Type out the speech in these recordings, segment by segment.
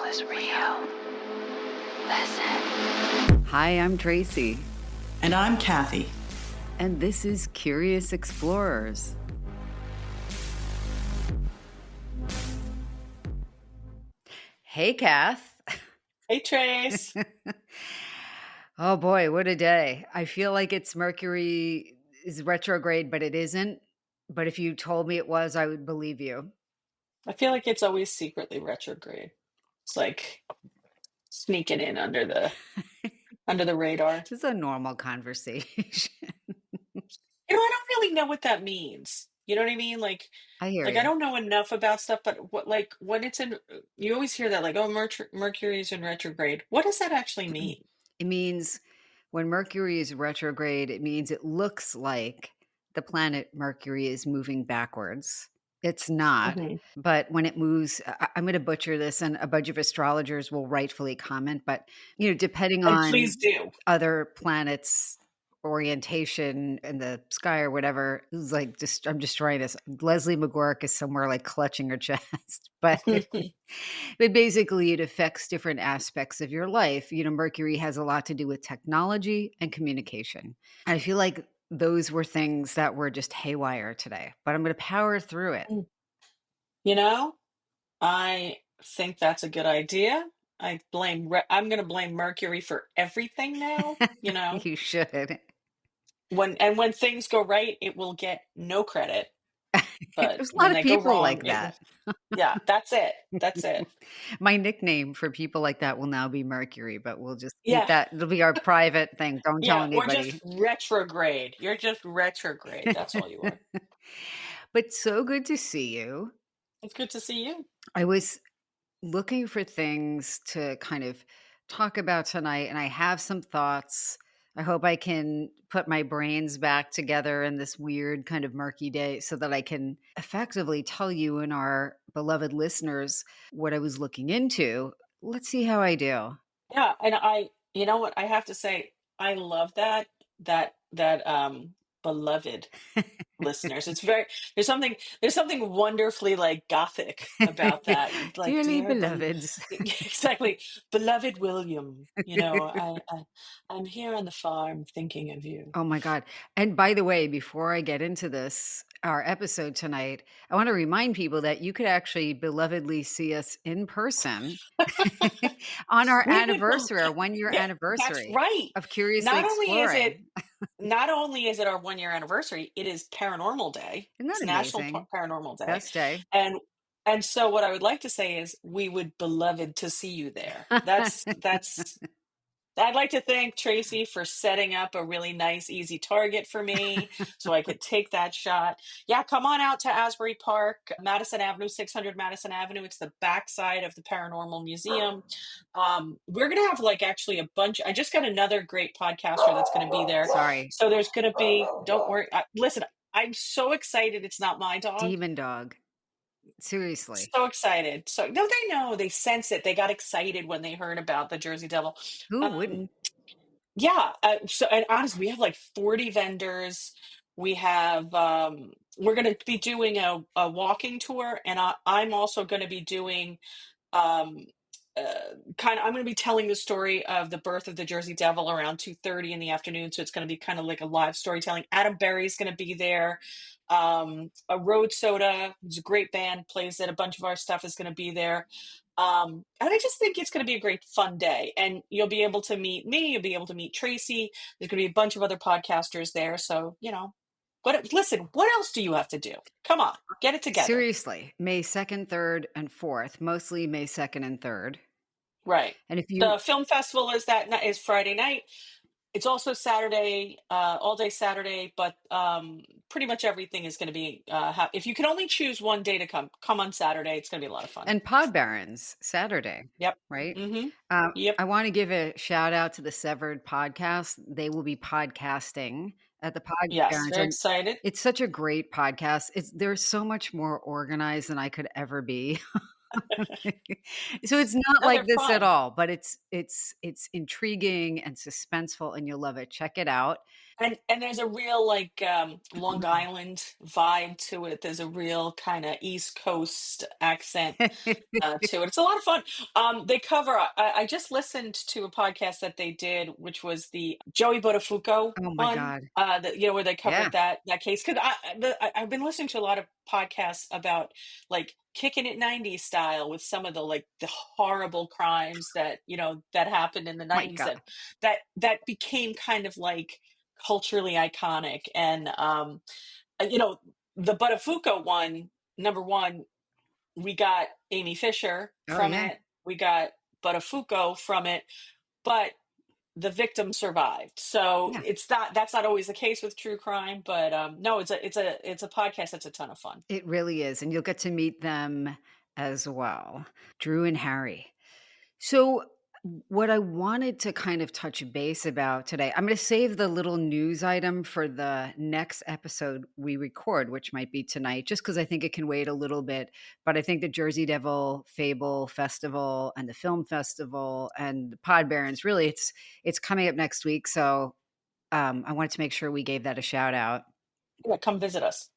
is real. Listen. Hi, I'm Traci. And I'm Kathy. And this is Curious Explorers. Hey, Kath. Hey, Trace. Oh boy, what a day. I feel like it's Mercury is retrograde, but it isn't. But if you told me it was, I would believe you. I feel like it's always secretly retrograde. It's like sneaking in under the radar. This is a normal conversation. I don't really know what that means. You know what I mean? I hear I you. don't know enough about stuff, but when it's in, you always hear that oh, Mercury's in retrograde. What does that actually mean? It means when Mercury is retrograde, it means it looks like the planet Mercury is moving backwards. It's not. Hmm. But when it moves, I'm going to butcher this, and a bunch of astrologers will rightfully comment. But, depending And on please do. other planets' orientation in the sky or whatever, it's like I'm destroying this. Leslie McGurk is somewhere like clutching her chest. But basically, it affects different aspects of your life. Mercury has a lot to do with technology and communication. I feel like those were things that were just haywire today, but I'm going to power through it. You know, I think that's a good idea. I'm going to blame Mercury for everything now. You should. When things go right, it will get no credit. But There's a lot when of they go people wrong, like it will. that. Yeah, that's it. That's it. My nickname for people like that will now be Mercury, but we'll just keep Yeah, that. It'll be our private thing. Don't tell yeah. Or just anybody. retrograde. You're just retrograde. That's all you are. But so good to see you. It's good to see you. I was looking for things to kind of talk about tonight, and I have some thoughts. I hope I can put my brains back together in this weird kind of murky day so that I can effectively tell you and our beloved listeners what I was looking into. Let's see how I do. Yeah, and you know what I have to say, I love that beloved listeners. It's very there's something wonderfully gothic about that. Like Dearly dear beloveds. exactly, beloved William. I'm here on the farm thinking of you. Oh my God. And by the way, before I get into this, our episode tonight, I want to remind people that you could actually belovedly see us in person on our We would anniversary, our 1 year Yeah, that's anniversary right. of Curiously Not only is it Exploring. not only is it our 1 year anniversary, it is Paranormal Day. Isn't It's that National amazing? Paranormal Day. Best day. And so what I would like to say is we would beloved to see you there. That's I'd like to thank Tracy for setting up a really nice, easy target for me so I could take that shot. Yeah, come on out to Asbury Park, Madison Avenue, 600 Madison Avenue. It's the backside of the Paranormal Museum. We're going to have actually a bunch. I just got another great podcaster that's going to be there. Sorry. So there's going to be, don't worry. Listen, I'm so excited. It's not my dog. Demon dog. Seriously. So excited. So no, they know, they sense it. They got excited when they heard about the Jersey Devil. Who wouldn't? Um, yeah. And honestly, we have 40 vendors. We have, we're going to be doing a walking tour, and I'm also going to be doing, um, I'm going to be telling the story of the birth of the Jersey Devil around 2:30 in the afternoon. So it's going to be kind of like a live storytelling. Adam Berry's going to be there. A Road Soda, who's a great band, plays it. A bunch of our stuff is going to be there. And I just think it's going to be a great fun day. And you'll be able to meet me. You'll be able to meet Tracy. There's going to be a bunch of other podcasters there. So, listen, what else do you have to do? Come on, get it together. Seriously. May 2nd, 3rd, and 4th. Mostly May 2nd and 3rd. Right. And if The film festival is Friday night. It's also Saturday, all day Saturday, but pretty much everything is going to be. If you can only choose one day to come on Saturday. It's going to be a lot of fun. And Pod Barons, Saturday. Yep. Right? Mm-hmm. Yep. I want to give a shout out to the Severed podcast. They will be podcasting at the Pod Yes. Barons. Very excited. It's such a great podcast. They're so much more organized than I could ever be. So it's not like this fun at all, but it's intriguing and suspenseful, and you'll love it. Check it out. And there's a real, like, Long Island vibe to it. There's a real kinda East Coast accent, to it. It's a lot of fun. They cover I just listened to a podcast that they did, which was the Joey Buttafuoco Oh my one, god. that, where they Yeah. covered that case. 'Cause I've been listening to a lot of podcasts about, like, kicking it 90s style with some of the, like, the horrible crimes that, that happened in the My '90s god. that became kind of, like, culturally iconic. And, you know, the Buttafuoco one, number 1, we got Amy Fisher Oh, from yeah. it, we got Buttafuoco from it, but the victim survived. So Yeah. that's not always the case with true crime, but, no, it's a podcast that's a ton of fun. It really is, and you'll get to meet them as well, Drew and Harry. So, what I wanted to kind of touch base about today, I'm going to save the little news item for the next episode we record, which might be tonight, just because I think it can wait a little bit. But I think the Jersey Devil Fable Festival and the Film Festival and the Pod Barons, really, it's coming up next week. So I wanted to make sure we gave that a shout out. Yeah, come visit us.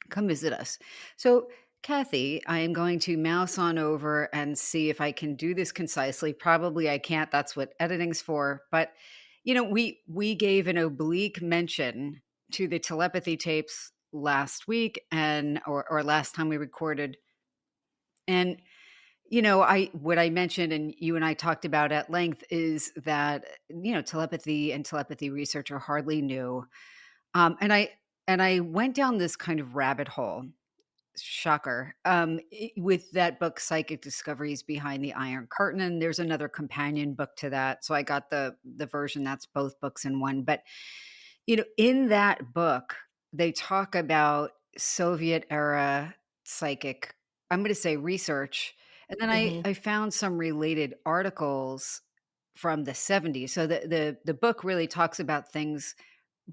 Come visit us. So, Kathy, I am going to mouse on over and see if I can do this concisely. Probably I can't. That's what editing's for. But we gave an oblique mention to the telepathy tapes last week and or last time we recorded. And I what I mentioned and you and I talked about at length is that telepathy and telepathy research are hardly new. And I went down this kind of rabbit hole. Shocker. With that book, Psychic Discoveries Behind the Iron Curtain, and there's another companion book to that. So I got the version that's both books in one. But in that book, they talk about Soviet era psychic, I'm going to say research, and then Mhm. I found some related articles from the 70s. So the book really talks about things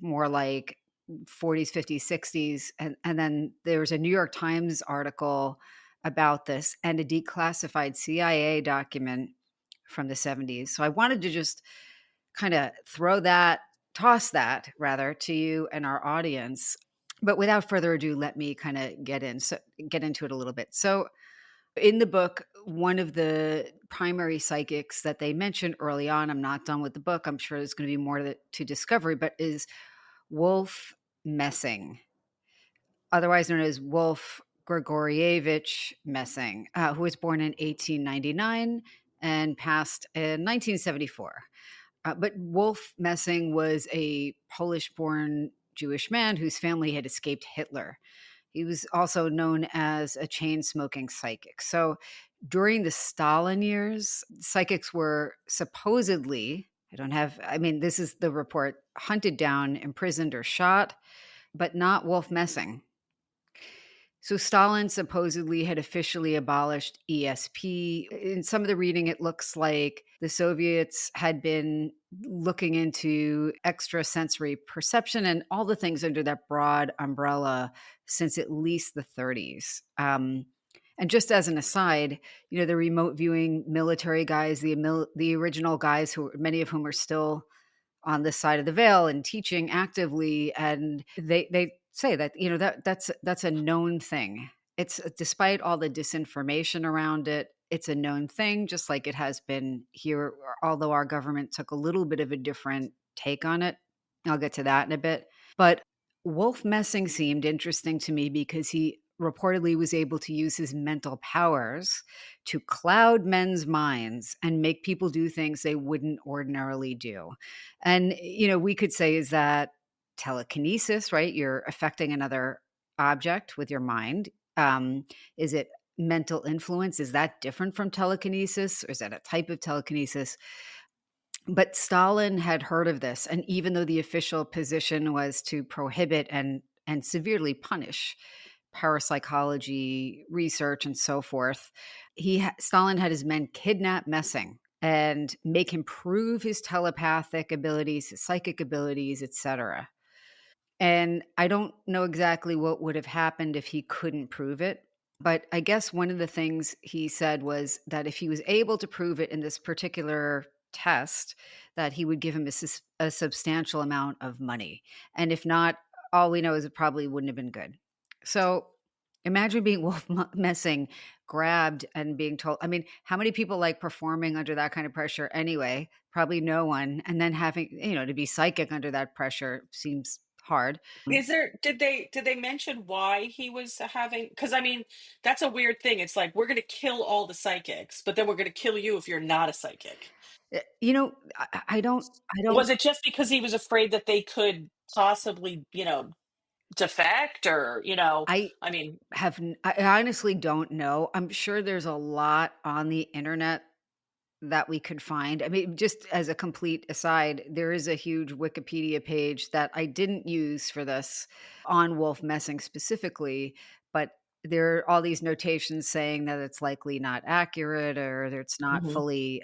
more like 40s, 50s, 60s. And then there's a New York Times article about this and a declassified CIA document from the 70s. So I wanted to just kind of toss that rather to you and our audience. But without further ado, let me kind of get into it a little bit. So in the book, one of the primary psychics that they mentioned early on, I'm not done with the book. I'm sure there's going to be more to discovery, but is Wolf Messing, otherwise known as Wolf Grigorievich Messing, who was born in 1899 and passed in 1974. But Wolf Messing was a Polish born Jewish man whose family had escaped Hitler. He was also known as a chain smoking psychic. So during the Stalin years, psychics were supposedly, I mean, this is the report, hunted down, imprisoned, or shot, but not Wolf Messing. So Stalin supposedly had officially abolished ESP. In some of the reading, it looks like the Soviets had been looking into extrasensory perception and all the things under that broad umbrella since at least the 30s. And just as an aside, the remote viewing military guys, the original guys who many of whom are still on this side of the veil and teaching actively, and they say that that's a known thing. It's despite all the disinformation around it, it's a known thing, just like it has been here, although our government took a little bit of a different take on it. I'll get to that in a bit. But Wolf Messing seemed interesting to me because he reportedly was able to use his mental powers to cloud men's minds and make people do things they wouldn't ordinarily do. And, we could say, is that telekinesis, right? You're affecting another object with your mind. Is it mental influence? Is that different from telekinesis? Or is that a type of telekinesis? But Stalin had heard of this. And even though the official position was to prohibit and severely punish parapsychology research and so forth, Stalin had his men kidnap Messing and make him prove his telepathic abilities, his psychic abilities, etc. And I don't know exactly what would have happened if he couldn't prove it. But I guess one of the things he said was that if he was able to prove it in this particular test, that he would give him a substantial amount of money. And if not, all we know is it probably wouldn't have been good. So imagine being Messing, grabbed and being told. I mean, how many people like performing under that kind of pressure anyway? Probably no one. And then having, to be psychic under that pressure seems hard. Is there did they mention why he was having, because I mean, that's a weird thing. It's like we're gonna kill all the psychics, but then we're gonna kill you if you're not a psychic. I don't Was it just because he was afraid that they could possibly, defect, or, I I mean, I honestly don't know. I'm sure there's a lot on the internet that we could find. I mean, just as a complete aside, there is a huge Wikipedia page that I didn't use for this on Wolf Messing specifically, but there are all these notations saying that it's likely not accurate or that it's not mhm, fully,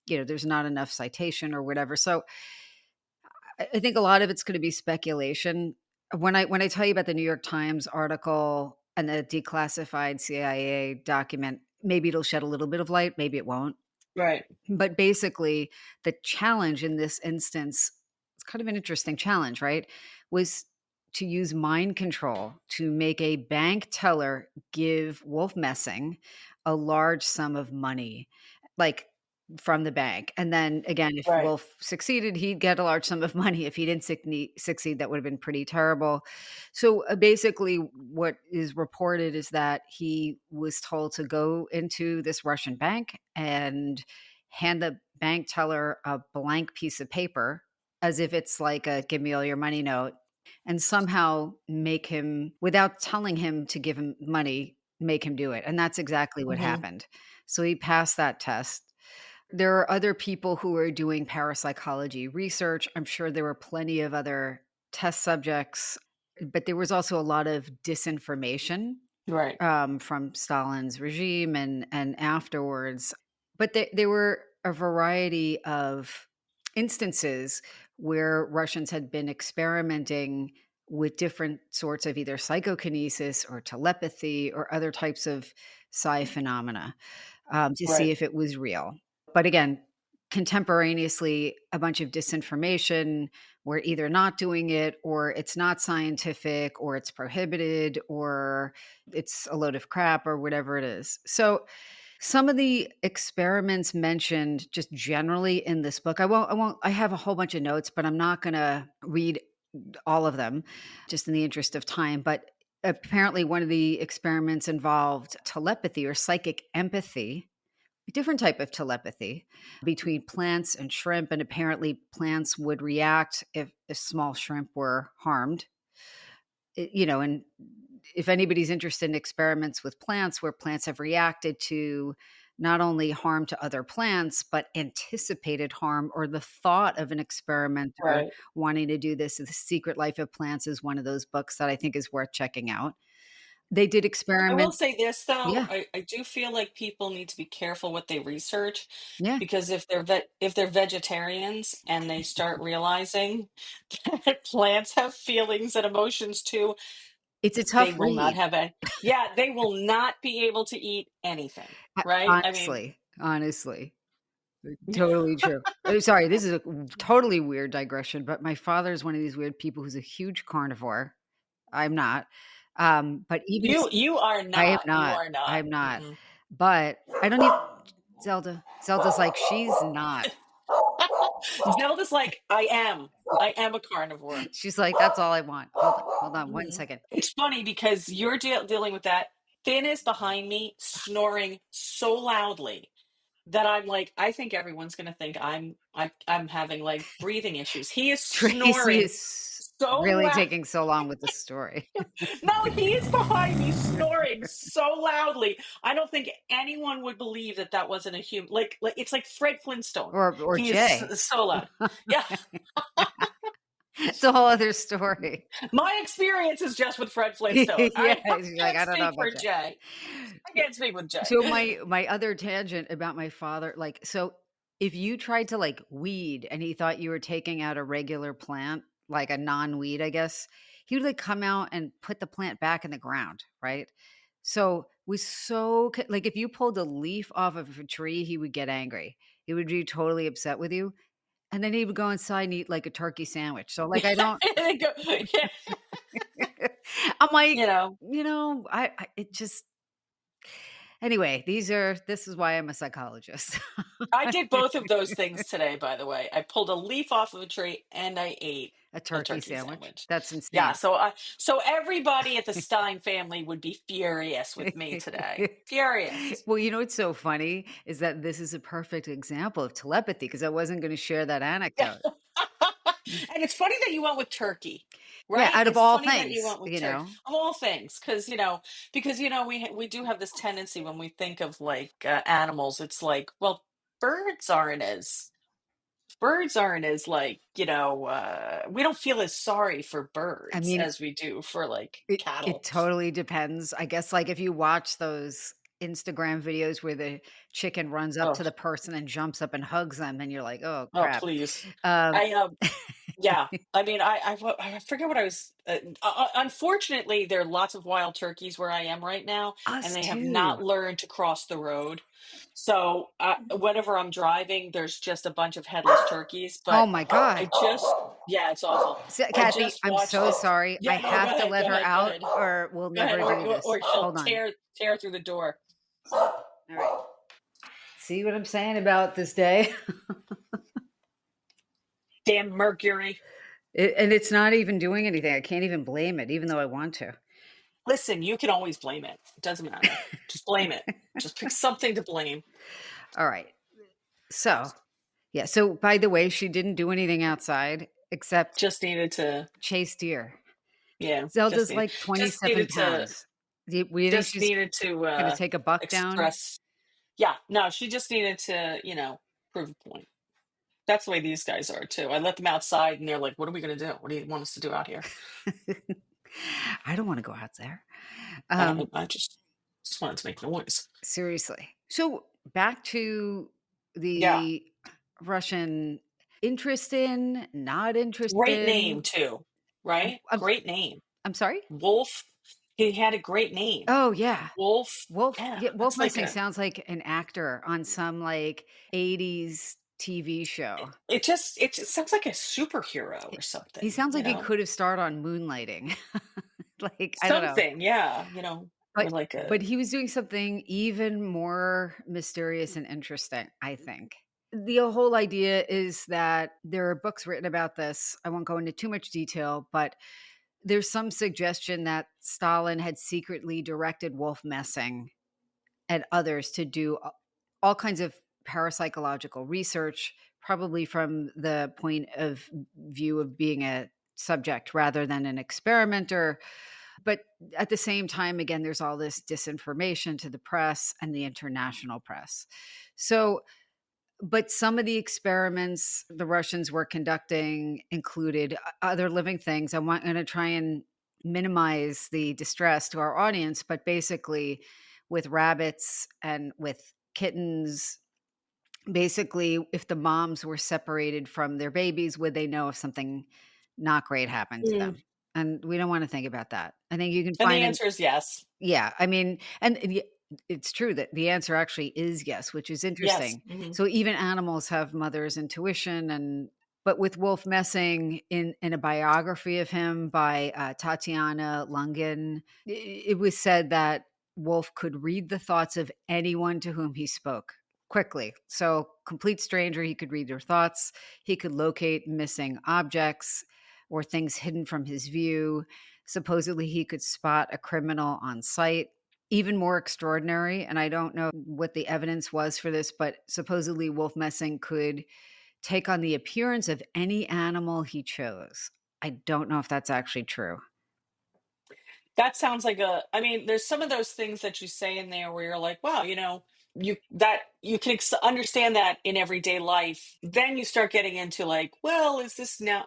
there's not enough citation or whatever. So I think a lot of it's going to be speculation. When I tell you about the New York Times article and the declassified CIA document, maybe it'll shed a little bit of light, maybe it won't. right, But basically, the challenge in this instance, it's kind of an interesting challenge, right? Was to use mind control to make a bank teller give Wolf Messing a large sum of money, like from the bank. And then again, if right, Wolf succeeded, he'd get a large sum of money. If he didn't succeed, that would have been pretty terrible. So basically, what is reported is that he was told to go into this Russian bank and hand the bank teller a blank piece of paper as if it's like a give me all your money note, and somehow make him, without telling him to give him money, make him do it. And that's exactly what mhm, happened. So he passed that test. There are other people who are doing parapsychology research. I'm sure there were plenty of other test subjects, but there was also a lot of disinformation right, from Stalin's regime and afterwards. But there were a variety of instances where Russians had been experimenting with different sorts of either psychokinesis or telepathy or other types of psi phenomena, to see right. if it was real. But again, contemporaneously, a bunch of disinformation. We're either not doing it, or it's not scientific, or it's prohibited, or it's a load of crap, or whatever it is. So, some of the experiments mentioned just generally in this book, I have a whole bunch of notes, but I'm not going to read all of them just in the interest of time. But apparently, one of the experiments involved telepathy or psychic empathy, a different type of telepathy between plants and shrimp. And apparently, plants would react if a small shrimp were harmed. And if anybody's interested in experiments with plants where plants have reacted to not only harm to other plants, but anticipated harm or the thought of an experimenter Right. wanting to do this. The Secret Life of Plants is one of those books that I think is worth checking out. They did I will experiment. say this though, Yeah. I do feel like people need to be careful what they research, Yeah. because if they're vegetarians and they start realizing that plants have feelings and emotions too, It's a they tough will not read. have a yeah, they will not be able to eat anything, right? I mean, Honestly. Totally true. Sorry, this is a totally weird digression, but my father is one of these weird people who's a huge carnivore. I'm not. But even you are I am not, you not. are I not. am not. Mm-mm. But I don't even Zelda's like, "She's not." Zelda's like, I am a carnivore. She's like, "That's all I want." Hold on one Mhm. second. It's funny because you're dealing with that. Finn is behind me snoring so loudly that I'm like, I think everyone's gonna think I'm having like breathing issues. He is Tracy snoring is so really loud. taking so long with the story. No, he is behind me snoring so loudly. I don't think anyone would believe that that wasn't a human. Like it's like Fred Flintstone. Or He is Jay. so loud. Yeah, It's a whole other story. my experience is just with Fred Flintstone. Yeah, I she's like, can't "I don't know speak for about Jay." Jay. I can't speak with Jay. So my other tangent about my father, like, so if you tried to like weed and he thought you were taking out a regular plant, like a non-weed, I guess, he would like come out and put the plant back in the ground, right? So was so like if you pulled a leaf off of a tree, he would get angry. He would be totally upset with you, and then he would go inside and eat, like, a turkey sandwich. So, like, I don't They go yeah, I'm like, you know, I it just anyway, this is why I'm a psychologist. I did both of those things today, by the way. I pulled a leaf off of a tree and I ate A a turkey turkey sandwich? sandwich. That's Yeah, insane. so everybody at the Stein family would be furious with me today. Furious. Well, what's so funny is that this is a perfect example of telepathy because I wasn't gonna share that Yeah. anecdote. And it's funny that you went with turkey, Yeah, right? out of It's all funny that you things, went with turkey of all things, because we do have this tendency when we think of like animals, it's like, well, birds aren't as like, we don't feel as sorry for I birds mean, as we do for like it cattle. totally depends. I guess, like, if you watch those Instagram videos where the chicken runs up Oh, to the person and jumps up and hugs them, and you're like, "Oh, oh, crap." please. Um I Yeah, I mean, I forget what I was. Unfortunately, there are lots of wild turkeys where I am right now, and Us they have not too. learned to cross the road. So whenever I'm driving, there's just a bunch of headless turkeys. Oh But my god. yeah, it's awful. I Kathy, just I'm watched so it. sorry. I Yeah, no, have to let go her ahead, go out ahead, or we'll go ahead, never do this. or she'll Hold on. tear through the door. All right. See what I'm saying about this day? Damn Mercury. And it's not even doing anything. I can't even blame it, even though I want to. Listen, you can always blame it. It doesn't matter. Just blame it. Just pick something to blame. All right. So, yeah. So, by the way, she didn't do anything outside except Just needed to chase deer. Yeah, Zelda's like just 27 needed to pounds. Do you think she's going to take a buck down? express. Yeah, no, she just needed to, prove a point. That's the way these guys are too. I let them outside and they're like, "What are we gonna do? What do you want us to do out here?" I don't want to go out there. I just wanted to make noise. Seriously. So, back to Yeah, the Russian interest in, not interest great name in. too, I'm, right? I'm, Great name, I'm sorry? Wolf. He had a great name, Oh, yeah. Wolf. Wolf, Yeah, yeah, Wolf that's like Messing sounds like an actor on some like 80s TV show. it just sounds like a superhero or He something, sounds like he could have starred on Moonlighting. Like, I don't know. something. Yeah, or But like but a he was doing something even more mysterious and interesting, I think. The whole idea is that there are books written about this. I won't go into too much detail, but there's some suggestion that Stalin had secretly directed Wolf Messing and others to do all kinds of parapsychological research, probably from the point of view of being a subject rather than an experimenter. But at the same time, again, there's all this disinformation to the press and the international press. So, but some of the experiments the Russians were conducting included other living things. I'm going to try and minimize the distress to our audience, but basically, with rabbits and with kittens, basically, if the moms were separated from their babies, would they know if something not great happened to Mm. them? And we don't want to think about that. I think you can And the find an answer is yes. yeah, I mean, it's true that the answer actually is yes, which is Yes. interesting. Mhm. So even animals have mother's intuition, and but with Wolf Messing in a biography of him by Tatiana Lungin, it was said that Wolf could read the thoughts of anyone to whom he spoke quickly. So complete stranger, he could read their thoughts. He could locate missing objects or things hidden from his view. Supposedly, he could spot a criminal on sight. Even more extraordinary, and I don't know what the evidence was for this, but supposedly Wolf Messing could take on the appearance of any animal he chose. I don't know if that's actually true. That sounds like I mean, there's some of those things that you say in there where you're like, wow, you can understand that in everyday life. Then you start getting into like, well,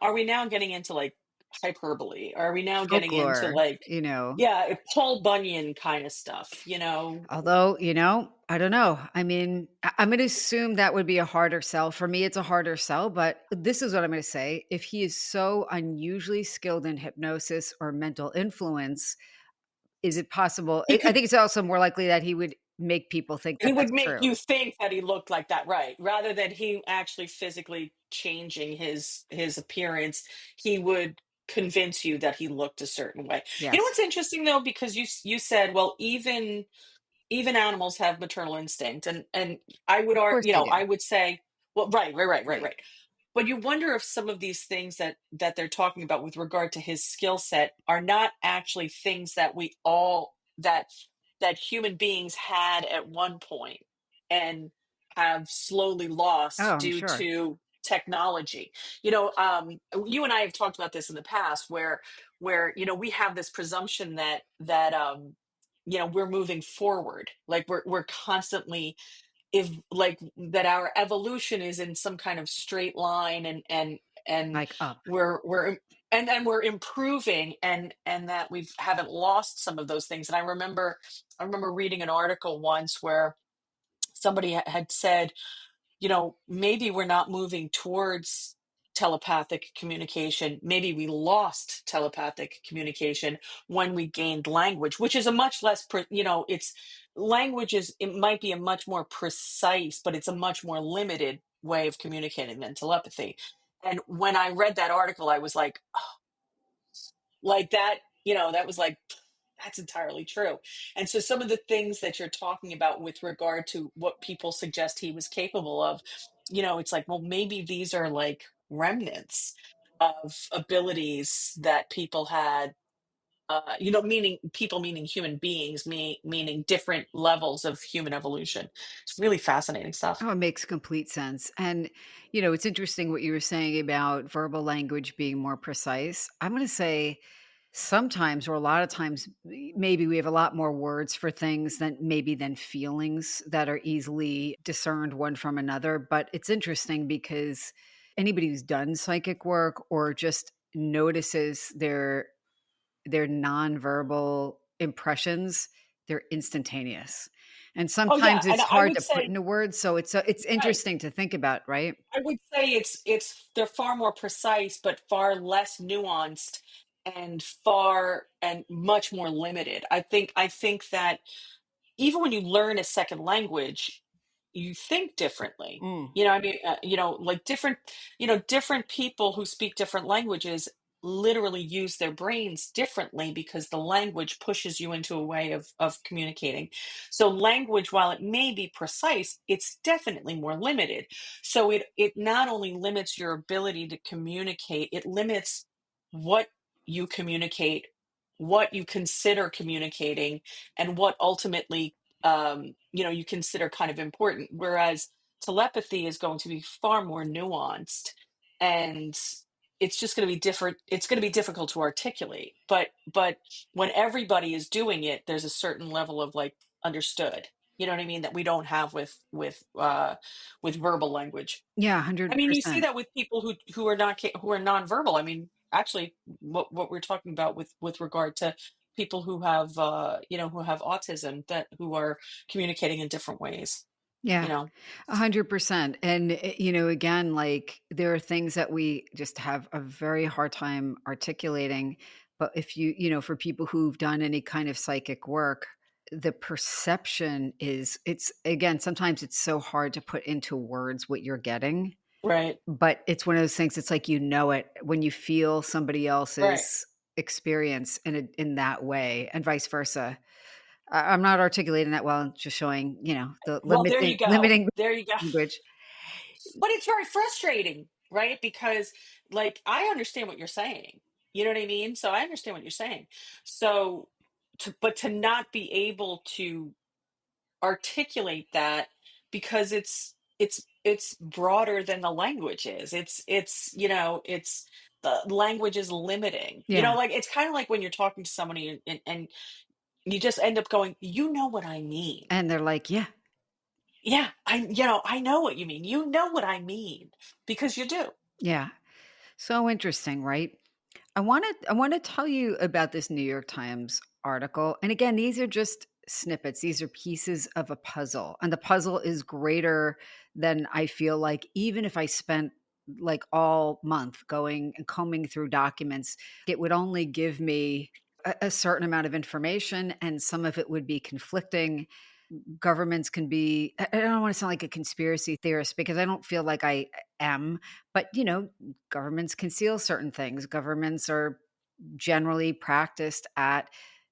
are we now getting into like hyperbole? Are we now getting into Folklore, like, you know. yeah, Paul Bunyan kind of stuff, Although, I don't know. I mean, I'm going to assume that would be a harder sell. For me, it's a harder sell, but this is what I'm going to say. If he is so unusually skilled in hypnosis or mental influence, is it possible? He I could think it's also more likely that he would make people think He that would that's make true. you think that he looked like that, right? Rather than he actually physically changing his appearance, he would convince you that he looked a certain way. You know Yes. what's interesting though, because you said, well, even animals have maternal instinct, and I would Of course they do. I would say, well, Right. right. But you wonder if some of these things that they're talking about with regard to his skill set are not actually things that we all that human beings had at one point and have slowly Oh, lost I'm due sure. to technology. You and I have talked about this in the past, where we have this presumption that we're moving forward, like we're constantly, if like that our evolution is in some kind of straight line, and Like up. and we're improving, and that we haven't lost some of those things. And I remember reading an article once where somebody had said, maybe we're not moving towards telepathic communication. Maybe we lost telepathic communication when we gained language, which is a much less, it's language is, it might be a much more precise, but it's a much more limited way of communicating than telepathy. And when I read that article, I was like that, that was like, that's entirely true. And so some of the things that you're talking about with regard to what people suggest he was capable of, it's like, well, maybe these are like remnants of abilities that people had, meaning people, meaning human beings, meaning different levels of human evolution. It's really fascinating stuff. Oh, it makes complete sense. And, it's interesting what you were saying about verbal language being more precise. I'm going to say sometimes, or a lot of times, maybe we have a lot more words for things than feelings that are easily discerned one from another. But it's interesting because anybody who's done psychic work or just notices their nonverbal impressions, they're instantaneous. And Oh yeah. sometimes And it's I hard would to put say, into words, so it's right. interesting to think about, right? I would say it's they're far more precise, but far less nuanced, and much more limited. I think that even when you learn a second language, you think differently. Mm, I mean, like different people who speak different languages literally use their brains differently because the language pushes you into a way of communicating. So language, while it may be precise, it's definitely more limited. So it not only limits your ability to communicate, it limits what you communicate, what you consider communicating, and what ultimately you consider kind of important. Whereas telepathy is going to be far more nuanced, and it's just going to be different. It's going to be difficult to articulate. But when everybody is doing it, there's a certain level of like understood. You know what I mean? That we don't have with verbal language. yeah, I mean, you see 100%. that with people who are nonverbal. I mean, actually, what we're talking about with regard to people who have autism, that who are communicating in different ways. Yeah, You know, 100%. And, again, like, there are things that we just have a very hard time articulating, but if for people who've done any kind of psychic work, the perception is it's again, sometimes it's so hard to put into words what you're getting. right, But it's one of those things, it's like it when you feel somebody right. else's experience in that way and vice versa. I'm not articulating that well, just showing, the Well, there you go. limiting There you go. language. But it's very frustrating, right? Because like I understand what you're saying. You know what I mean? So I understand what you're saying. So to not be able to articulate that, because it's broader than the language is. It's the language is limiting. Yeah, Like it's kind of like when you're talking to somebody, and you just end up going, you know what I mean. and they're like, "Yeah, Yeah, I know what you mean. You know what I mean, because you do. yeah." So interesting, right? I wanna tell you about this New York Times article, and again, these are just snippets, these are pieces of a puzzle, and the puzzle is greater than I feel like even if I spent, like, all month going and combing through documents, it would only give me a certain amount of information, and some of it would be conflicting. governments can be, I don't want to sound like a conspiracy theorist because I don't feel like I am, but governments conceal certain things. Governments are generally practiced at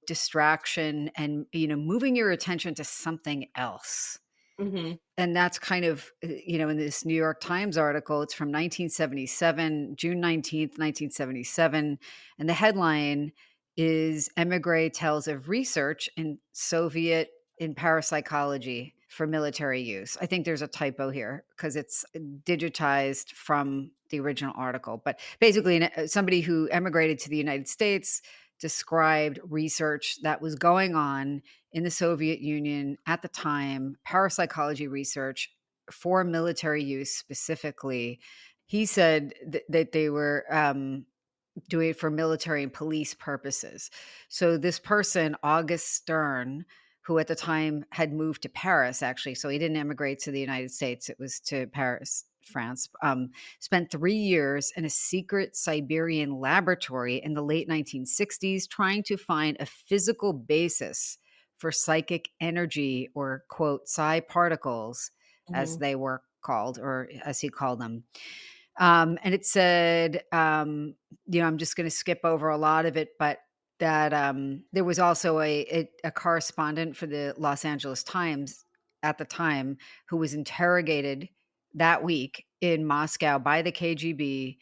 distraction and moving your attention to something else. Mhm. And that's kind of, in this New York Times article, it's from 1977, June 19th, 1977. And the headline is Emigre Tells of Research in Parapsychology for Military Use. I think there's a typo here because it's digitized from the original article. But basically, somebody who emigrated to the United States described research that was going on in the Soviet Union at the time, parapsychology research for military use specifically. He said that they were doing it for military and police purposes. So this person, August Stern, who at the time had moved to Paris, actually, so he didn't emigrate to the United States, it was to Paris, France, spent 3 years in a secret Siberian laboratory in the late 1960s trying to find a physical basis for psychic energy or, quote, psi particles, as Mhm. they were called, or as he called them. And it said, I'm just going to skip over a lot of it, but that there was also a correspondent for the Los Angeles Times at the time who was interrogated that week in Moscow by the KGB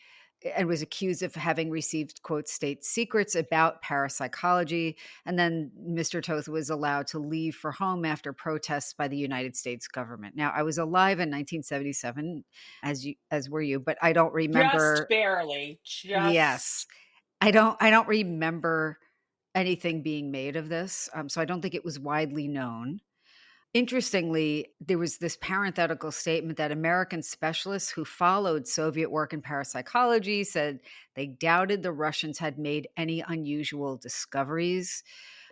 and was accused of having received, quote, state secrets about parapsychology. And then Mr. Toth was allowed to leave for home after protests by the United States government. Now, I was alive in 1977, as were you, but I don't Just remember. barely, Yes, just I don't remember anything being made of this. So I don't think it was widely known. Interestingly, there was this parenthetical statement that American specialists who followed Soviet work in parapsychology said they doubted the Russians had made any unusual discoveries.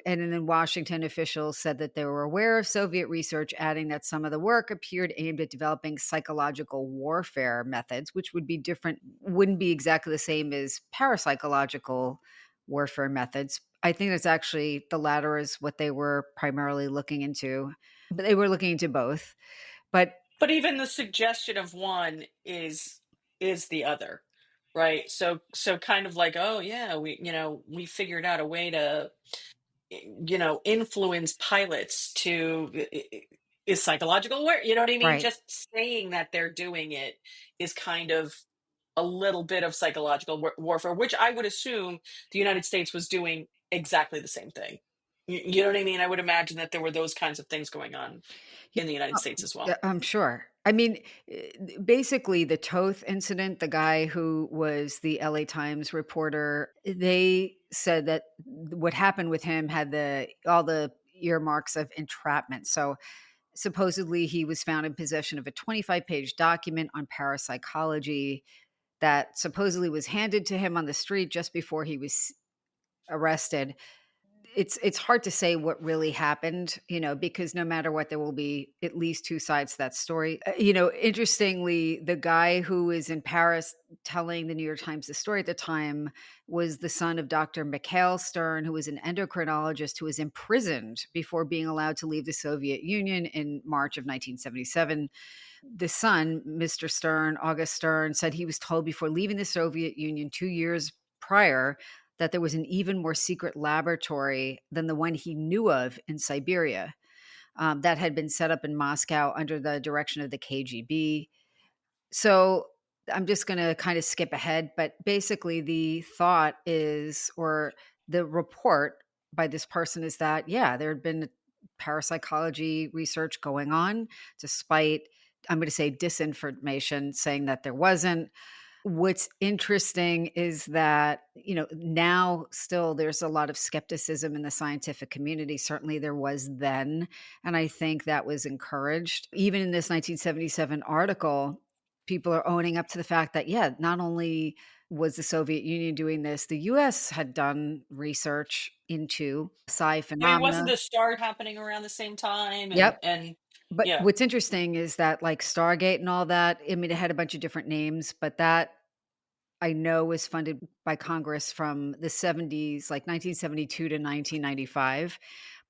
And then in Washington, officials said that they were aware of Soviet research, adding that some of the work appeared aimed at developing psychological warfare methods, which would be different, wouldn't be exactly the same as parapsychological warfare methods. I think that's actually the latter is what they were primarily looking into, but they were looking into both. But but even the suggestion of one is the other, right? So kind of like, oh yeah, we figured out a way to influence pilots to is psychological work. You know what I mean? right. Just saying that they're doing it is kind of a little bit of psychological warfare, which I would assume the United States was doing exactly the same thing. You know what I mean? I would imagine that there were those kinds of things going on Yeah, in the United States as well. I'm sure. I mean, basically, the Toth incident, the guy who was the LA Times reporter, they said that what happened with him had all the earmarks of entrapment. So supposedly, he was found in possession of a 25-page document on parapsychology that supposedly was handed to him on the street just before he was arrested. It's hard to say what really happened, because no matter what, there will be at least two sides to that story. Interestingly, the guy who is in Paris telling the New York Times the story at the time was the son of Dr. Mikhail Stern, who was an endocrinologist who was imprisoned before being allowed to leave the Soviet Union in March of 1977. The son, Mr. Stern, August Stern, said he was told before leaving the Soviet Union 2 years prior that there was an even more secret laboratory than the one he knew of in Siberia, that had been set up in Moscow under the direction of the KGB. So I'm just going to kind of skip ahead, but basically the thought is, or the report by this person is that, yeah, there had been parapsychology research going on, despite, I'm going to say, disinformation saying that there wasn't. What's interesting is that, now still there's a lot of skepticism in the scientific community. Certainly there was then. And I think that was encouraged. Even in this 1977 article, people are owning up to the fact that, yeah, not only was the Soviet Union doing this, the US had done research into psi I mean, wasn't phenomena. the start happening around the same time? And Yep. and But yeah, what's interesting is that, like, Stargate and all that, I mean, it had a bunch of different names, but that I know was funded by Congress from the '70s, like 1972 to 1995.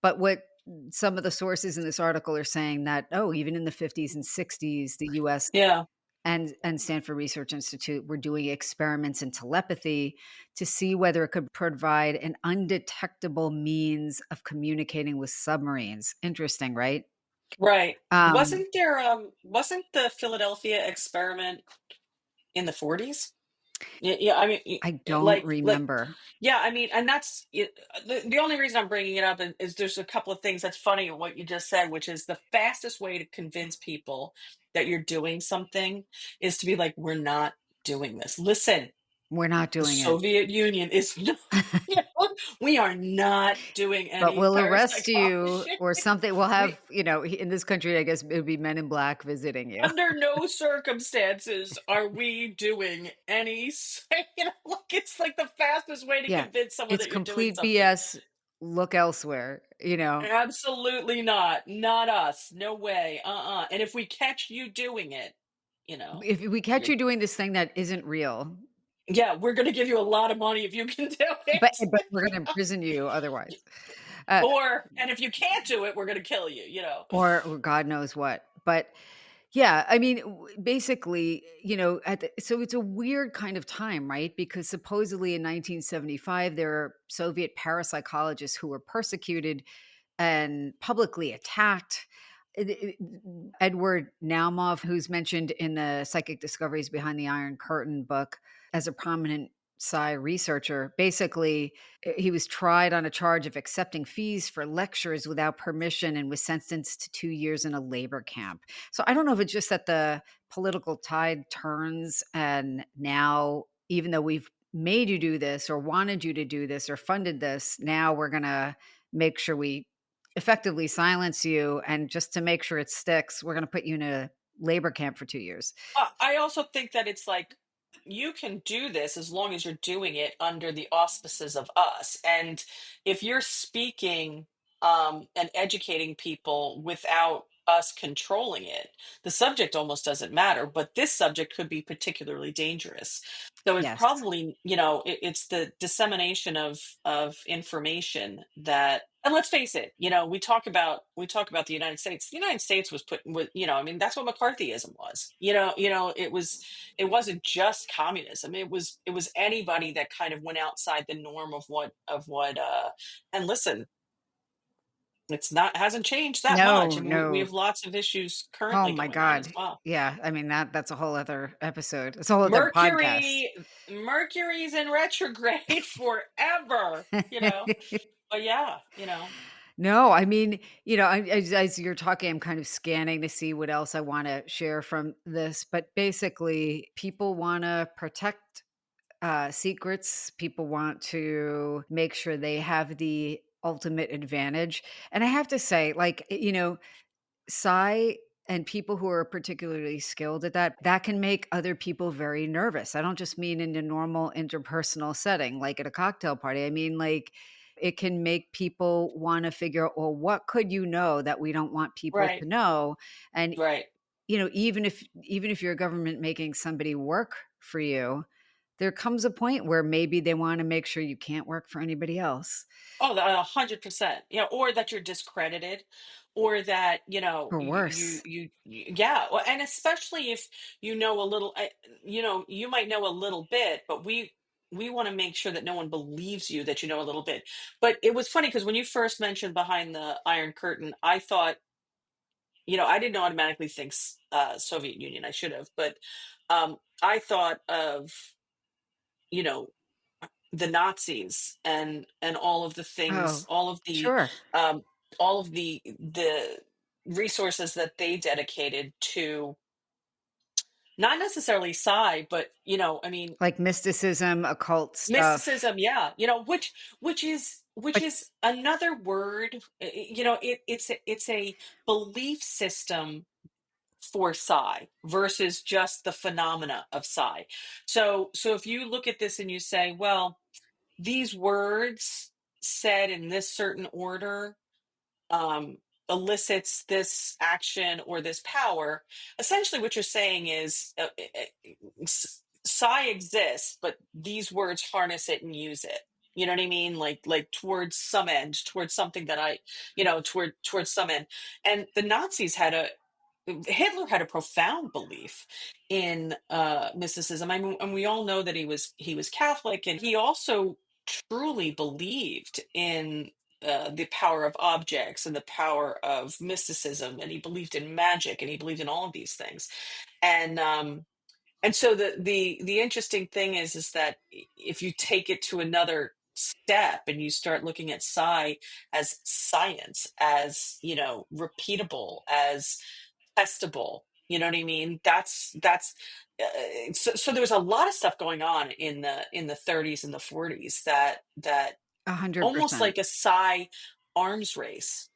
But what some of the sources in this article are saying that, oh, even in the 50s and 60s, the US Yeah. and Stanford Research Institute were doing experiments in telepathy to see whether it could provide an undetectable means of communicating with submarines. Interesting, right? Right. Um, Wasn't the Philadelphia experiment in the 40s? Yeah, I mean, I don't remember. yeah, I mean, and that's it. The only reason I'm bringing it up is there's a couple of things that's funny in what you just said, which is the fastest way to convince people that you're doing something is to be like, we're not doing this. Listen, We're not the doing it. Soviet Union is not, you know, we are not doing But any we'll arrest you parapsychology. or something. We'll have, We in this country, I guess it would be Men in Black visiting you. under no circumstances are we doing any you know, like it's like the fastest way to Yeah. convince someone It's that you're doing complete something. BS. Look elsewhere. Absolutely not. Not us. No way. And if we catch you doing it, you know, If we catch you're you doing this thing that isn't real, yeah, we're gonna give you a lot of money if you can do but it. but we're gonna imprison you otherwise. Uh, Or and if you can't do it, we're gonna kill you, you know. or God knows what. But yeah, I mean, basically, so it's a weird kind of time, right? Because supposedly in 1975, there are Soviet parapsychologists who were persecuted and publicly attacked. Edward Naumov, who's mentioned in the Psychic Discoveries Behind the Iron Curtain book as a prominent Psi researcher, basically, he was tried on a charge of accepting fees for lectures without permission and was sentenced to 2 years in a labor camp. So I don't know if it's just that the political tide turns and now, even though we've made you do this or wanted you to do this or funded this, now we're going to make sure we effectively silence you, and just to make sure it sticks, we're gonna put you in a labor camp for 2 years. I also think that it's like you can do this as long as you're doing it under the auspices of us. And if you're speaking and educating people without us controlling it, the subject almost doesn't matter. But this subject could be particularly dangerous. So it's Yes. probably, you know, it's the dissemination of information that, and let's face it, you know, we talk about the United States. The United States was put with, you know, I mean, that's what McCarthyism was. It wasn't just communism. It was anybody that kind of went outside the norm of what and listen, it's not hasn't changed that much. No, I mean, we no. have lots of issues Oh currently my going on as god. well. Yeah, I mean, that's a whole other episode. It's a whole other podcast. Mercury's in retrograde forever, you know. But yeah, you know. No, I mean, as you're talking, I'm kind of scanning to see what else I wanna share from this, but basically, people wanna protect secrets. People want to make sure they have the ultimate advantage. And I have to say, like, Psi and people who are particularly skilled at that, that can make other people very nervous. I don't just mean in a normal interpersonal setting, like at a cocktail party. I mean, like, it can make people want to figure out, well, what could you know that we don't want people Right, to know? And right. even if you're a government making somebody work for you, there comes a point where maybe they wanna make sure you can't work for anybody else, 100%. You know, or that you're discredited, or that or worse. yeah. Well, and especially if you know a little, you know, you might know a little bit, but we want to make sure that no one believes you that you know a little bit. But it was funny because when you first mentioned behind the Iron Curtain, I thought, you know, I didn't automatically think Soviet Union. I should have, but I thought of, you know, the Nazis and all of the things, Oh, sure. um, all of the resources that they dedicated to not necessarily psi, but you know, I mean, Like mysticism, occult stuff. mysticism. Yeah, you know, which But is another word. You know, it's a belief system for psi versus just the phenomena of psi. So if you look at this and you say, well, these words said in this certain order um, elicits this action or this power. Essentially, what you're saying is psi exists, but these words harness it and use it. You know what I mean? Like towards some end, towards something that towards some end. And the Nazis had a Hitler had a profound belief in mysticism. I mean, and we all know that he was Catholic, and he also truly believed in the power of objects and the power of mysticism, and he believed in magic, and he believed in all of these things. And so the interesting thing is that if you take it to another step and you start looking at psi as science, as repeatable, as testable, you know what I mean? That's so there was a lot of stuff going on in the 30s and the 40s that almost 100%. like a psi arms race.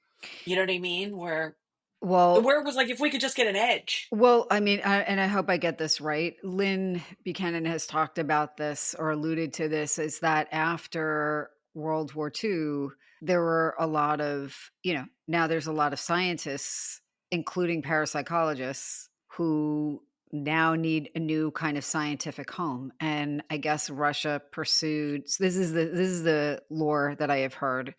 You know what I mean? Well, Where it was like, if we could just get an edge. I mean, and I hope I get this right. Lynn Buchanan has talked about this or alluded to this is that after World War II, there were a lot of, now there's a lot of scientists, including parapsychologists, who now need a new kind of scientific home. And I guess Russia pursued, so this is the lore that I have heard,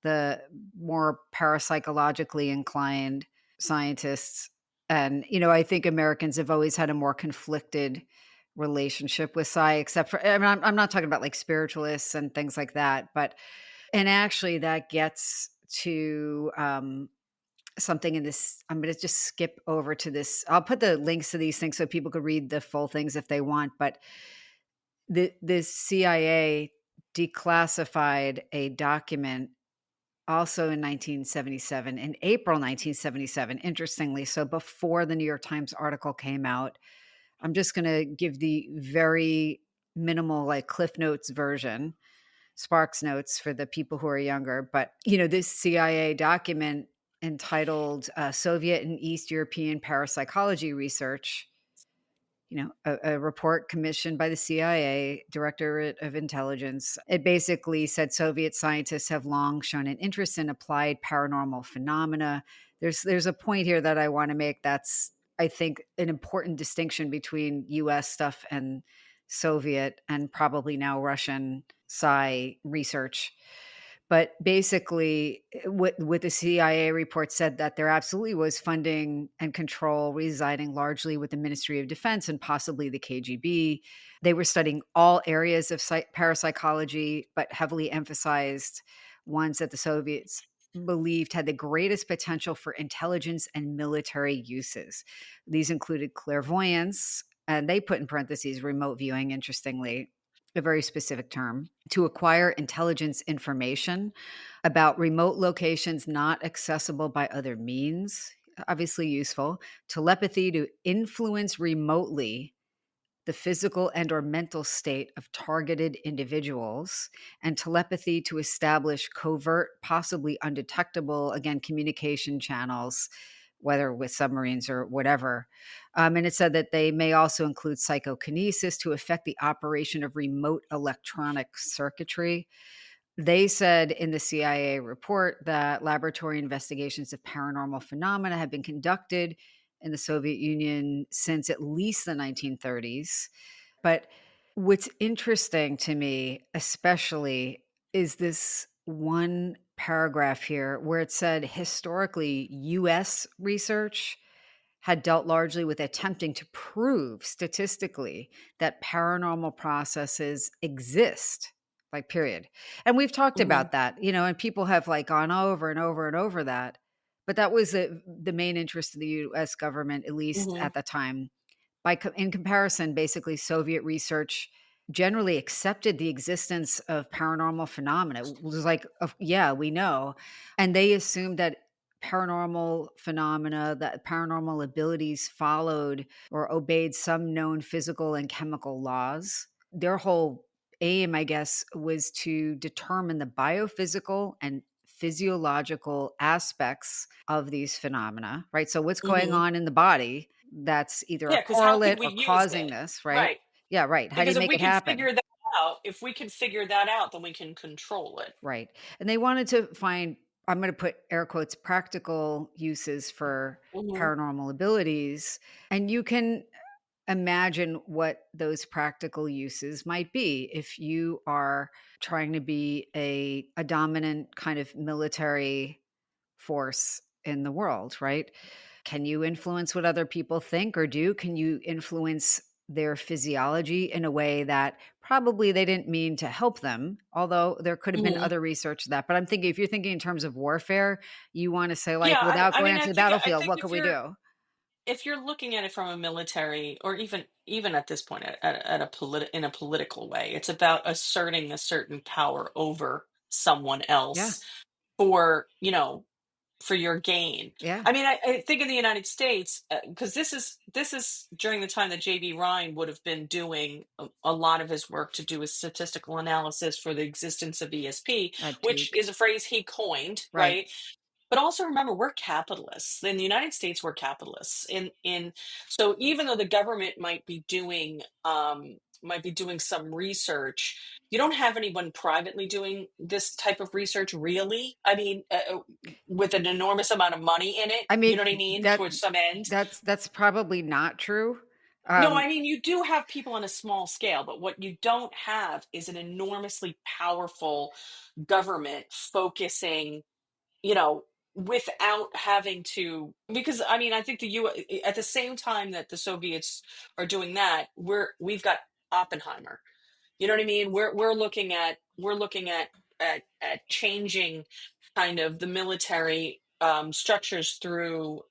the more parapsychologically inclined scientists. And, I think Americans have always had a more conflicted relationship with psi, except for, I mean, I'm not talking about like spiritualists and things like that, but, and actually that gets to something in this. I'm going to just skip over to this. I'll put the links to these things so people could read the full things if they want. But the CIA declassified a document also in 1977, in April 1977, interestingly, so before the New York Times article came out. I'm just gonna give the very minimal, like, Cliff Notes version, Sparks Notes for the people who are younger, but, this CIA document entitled, "Soviet and East European Parapsychology Research," a report commissioned by the CIA, Directorate of Intelligence. It basically said Soviet scientists have long shown an interest in applied paranormal phenomena. There's a point here that I want to make that's, I think, an important distinction between US stuff and Soviet and probably now Russian psi research. But basically, what the CIA report said that there absolutely was funding and control residing largely with the Ministry of Defense and possibly the KGB. They were studying all areas of parapsychology, but heavily emphasized ones that the Soviets believed had the greatest potential for intelligence and military uses. These included clairvoyance, and they put in parentheses remote viewing, interestingly, a very specific term, to acquire intelligence information about remote locations not accessible by other means, obviously useful, telepathy to influence remotely the physical and or mental state of targeted individuals, and telepathy to establish covert, possibly undetectable, again, communication channels, whether with submarines or whatever. And it said that they may also include psychokinesis to affect the operation of remote electronic circuitry. They said in the CIA report that laboratory investigations of paranormal phenomena have been conducted in the Soviet Union since at least the 1930s. But what's interesting to me, especially, is this one paragraph here where it said historically US research had dealt largely with attempting to prove statistically that paranormal processes exist, like, period. And we've talked Hmm. about that, and people have like gone over and over and over that. But that was the main interest of the US government, at least Hmm. at the time. In comparison, basically, Soviet research generally accepted the existence of paranormal phenomena. It was like, yeah, we know. And they assumed that paranormal phenomena, that paranormal abilities followed or obeyed some known physical and chemical laws. Their whole aim, I guess, was to determine the biophysical and physiological aspects of these phenomena, right? So, what's going Hmm. on in the body that's either a Yeah, because how correlate can we or use causing it? this, right? Right. Yeah, right. How do Because you make it happen? if we can figure that out, then we can control it. Right. And they wanted to find, I'm going to put air quotes, practical uses for Hmm. paranormal abilities. And you can, imagine what those practical uses might be if you are trying to be a dominant kind of military force in the world, right? Can you influence what other people think or do? Can you influence their physiology in a way that probably they didn't mean to help them? Although there could have been Mhm. other research to that. But I'm thinking if you're thinking in terms of warfare, you want to say, like, Yeah, without I going mean, onto the battlefield, I think what could we do? if you're looking at it from a military, or even at this point at a in a political way, it's about asserting a certain power over someone Yeah. else for, for your gain. Yeah. I mean, I think in the United States, because this is during the time that J.B. Ryan would have been doing a lot of his work to do a statistical analysis for the existence of ESP, At which Duke. is a phrase he coined, Right. right? But also remember, we're capitalists. In the United States, we're capitalists. In So even though the government might be doing some research, you don't have anyone privately doing this type of research, really. I mean, with an enormous amount of money in it. I You mean, know what I mean? that Towards some end. that's probably not true. No, Um, I mean, you do have people on a small scale, but what you don't have is an enormously powerful government focusing, you know, without having to, because I mean, I think at the same time that the Soviets are doing that, we've got Oppenheimer. You know what I mean? We're looking at changing kind of the military structures through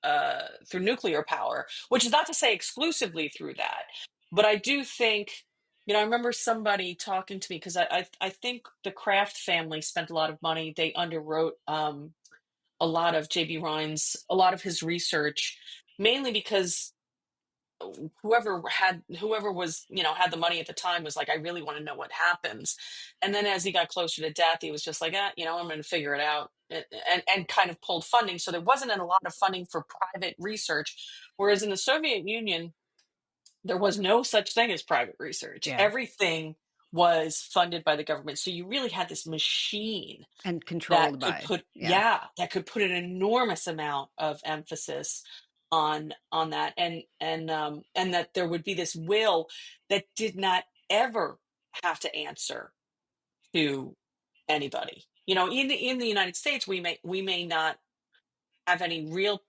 nuclear power, which is not to say exclusively through that, but I do think. I remember somebody talking to me because I think the Kraft family spent a lot of money. They underwrote a lot of his research, mainly because whoever was, had the money at the time was like, I really want to know what happens. And then as he got closer to death, he was just like, I'm going to figure it out, and kind of pulled funding. So there wasn't a lot of funding for private research, whereas in the Soviet Union there was no such thing as private research. yeah, Everything was funded by the government, so you really had this machine and controlled by. Yeah. that could put an enormous amount of emphasis on that, and that there would be this will that did not ever have to answer to anybody. In the United States, we may not have any real,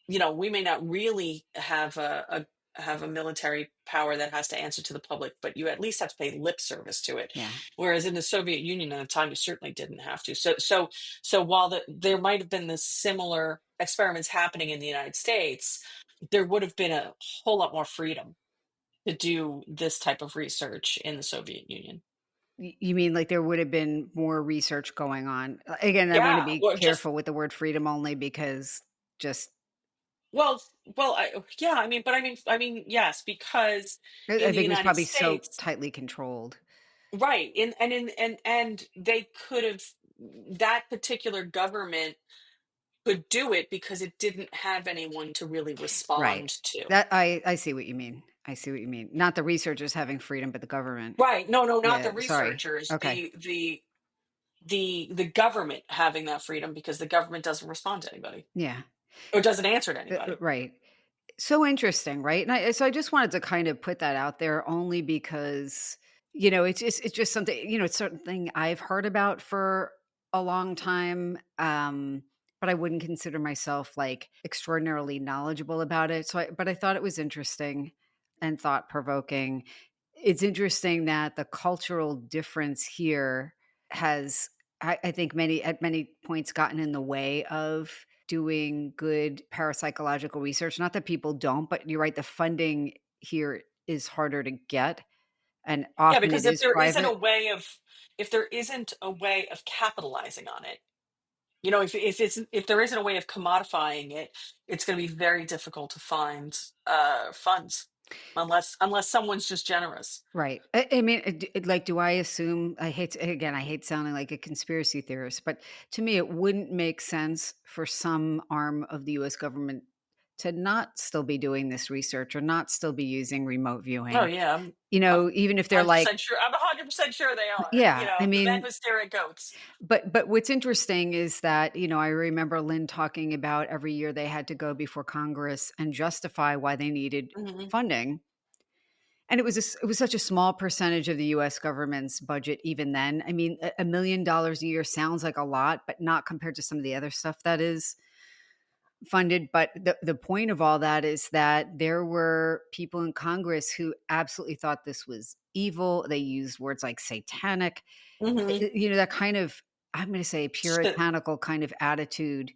we may not really have a military power that has to answer to the public, but you at least have to pay lip service to it. Yeah. Whereas in the Soviet Union at the time, you certainly didn't have to. So while there might have been this similar experiments happening in the United States, there would have been a whole lot more freedom to do this type of research in the Soviet Union. You mean like there would have been more research going on? Again, I wanna Yeah, be or just careful with the word freedom only because just well, yeah. Yes, because in I the think it was United probably so States. tightly controlled. Right. And they could have, that particular government could do it because it didn't have anyone to really Right. respond to. That I see what you mean. I see what you mean. Not the researchers having freedom, but the government. Right. No, no, not the Yeah, sorry. researchers. Okay. The government having that freedom because the government doesn't respond to anybody Yeah. or doesn't answer to anybody. Right. So interesting, right? And I just wanted to kind of put that out there only because, it's just something, it's something I've heard about for a long time. But I wouldn't consider myself like extraordinarily knowledgeable about it. But I thought it was interesting and thought provoking. It's interesting that the cultural difference here has, I think, at many points gotten in the way of doing good parapsychological research. Not that people don't, but you're right, the funding here is harder to get, and Yeah, often because it is private. if there isn't a way of capitalizing on it, if there isn't a way of commodifying it, it's going to be very difficult to find funds, unless someone's just generous. Right. I mean, like, do I assume I hate sounding like a conspiracy theorist, but to me, it wouldn't make sense for some arm of the US government to not still be doing this research or not still be using remote Oh viewing. yeah, Even if they're like, 100% sure. I'm 100% sure they are. yeah, I The men mean, who stare at goats. but what's interesting is that, I remember Lynn talking about every year they had to go before Congress and justify why they needed Hmm. funding. And it was such a small percentage of the US government's budget even then. I mean, $1 million a year sounds like a lot, but not compared to some of the other stuff that is funded. But the point of all that is that there were people in Congress who absolutely thought this was evil. They used words like satanic, Hmm. that kind of, I'm going to say, So, puritanical kind of attitude